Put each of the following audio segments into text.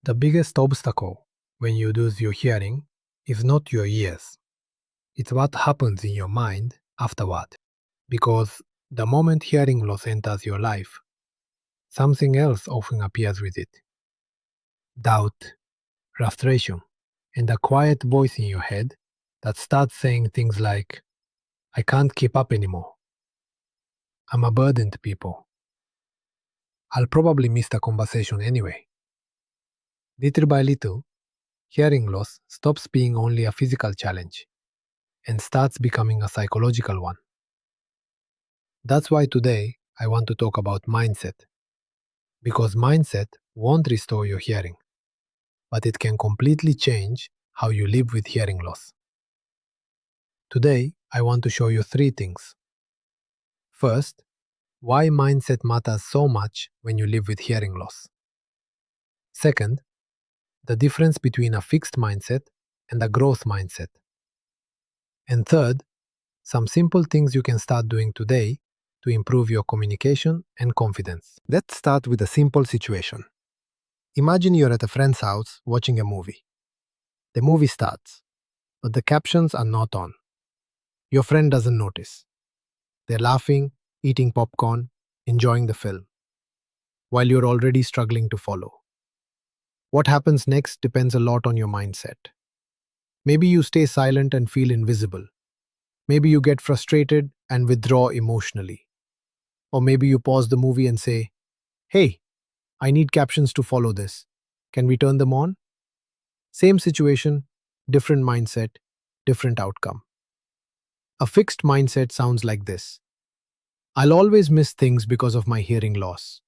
The biggest obstacle when you lose your hearing is not your ears. It's what happens in your mind afterward. Because the moment hearing loss enters your life, something else often appears with it. Doubt, frustration, and a quiet voice in your head that starts saying things like, I can't keep up anymore. I'm a burden to people. I'll probably miss the conversation anyway. Little by little, hearing loss stops being only a physical challenge and starts becoming a psychological one. That's why today I want to talk about mindset. Because mindset won't restore your hearing, but it can completely change how you live with hearing loss. Today, I want to show you three things. First, why mindset matters so much when you live with hearing loss. Second, the difference between a fixed mindset and a growth mindset. And third, some simple things you can start doing today to improve your communication and confidence. Let's start with a simple situation. Imagine you're at a friend's house watching a movie. The movie starts, but the captions are not on. Your friend doesn't notice. They're laughing, eating popcorn, enjoying the film, while you're already struggling to follow. What happens next depends a lot on your mindset. Maybe you stay silent and feel invisible. Maybe you get frustrated and withdraw emotionally. Or maybe you pause the movie and say, hey, I need captions to follow this. Can we turn them on? Same situation, different mindset, different outcome. A fixed mindset sounds like this. I'll always miss things because of my hearing loss.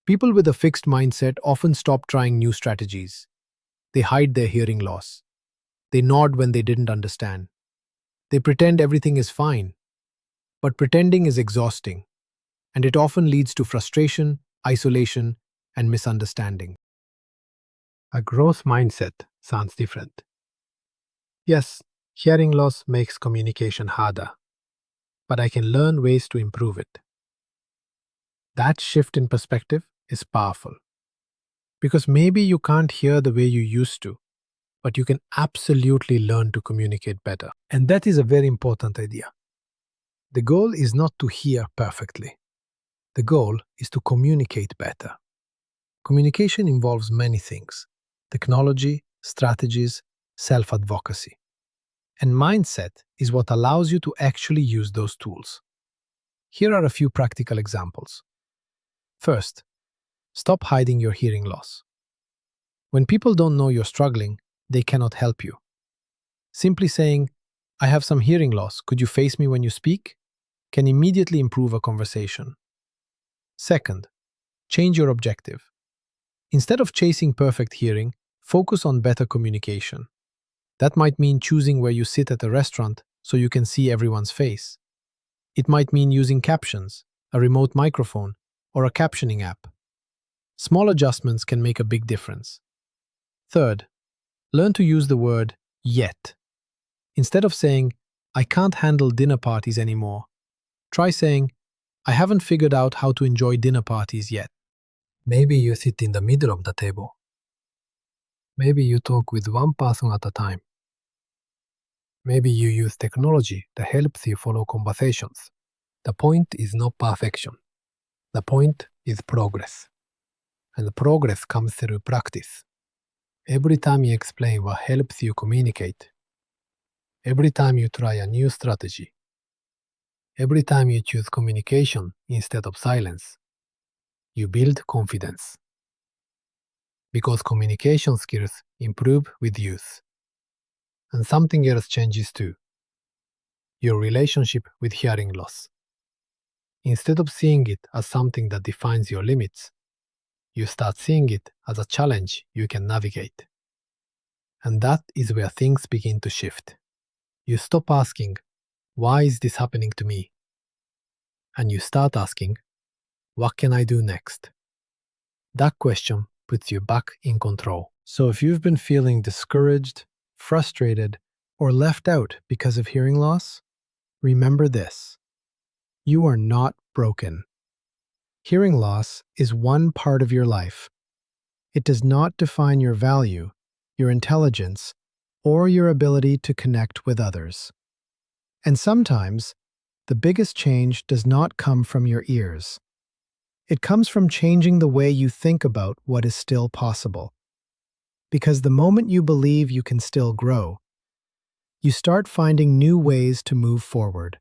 People with a fixed mindset often stop trying new strategies. They hide their hearing loss. They nod when they didn't understand. They pretend everything is fine. But pretending is exhausting, and it often leads to frustration, isolation, and misunderstanding. A growth mindset sounds different. Yes, hearing loss makes communication harder, but I can learn ways to improve it. That shift in perspective is powerful. Because maybe you can't hear the way you used to, but you can absolutely learn to communicate better. And that is a very important idea. The goal is not to hear perfectly. The goal is to communicate better. Communication involves many things: technology, strategies, self-advocacy. And mindset is what allows you to actually use those tools. Here are a few practical examples. First, stop hiding your hearing loss. When people don't know you're struggling, they cannot help you. Simply saying, I have some hearing loss, could you face me when you speak? Can immediately improve a conversation. Second, change your objective. Instead of chasing perfect hearing, focus on better communication. That might mean choosing where you sit at a restaurant so you can see everyone's face. It might mean using captions, a remote microphone, or a captioning app. Small adjustments can make a big difference. Third, learn to use the word yet. Instead of saying, I can't handle dinner parties anymore, try saying, I haven't figured out how to enjoy dinner parties yet. Maybe you sit in the middle of the table. Maybe you talk with one person at a time. Maybe you use technology that helps you follow conversations. The point is not perfection. The point is progress. And progress comes through practice. Every time you explain what helps you communicate, every time you try a new strategy, every time you choose communication instead of silence, you build confidence. Because communication skills improve with use. And something else changes too. Your relationship with hearing loss. Instead of seeing it as something that defines your limits, you start seeing it as a challenge you can navigate. And that is where things begin to shift. You stop asking, why is this happening to me? And you start asking, what can I do next? That question puts you back in control. So if you've been feeling discouraged, frustrated, or left out because of hearing loss, remember this. You are not broken. Hearing loss is one part of your life. It does not define your value, your intelligence, or your ability to connect with others. And sometimes, the biggest change does not come from your ears. It comes from changing the way you think about what is still possible. Because the moment you believe you can still grow, you start finding new ways to move forward.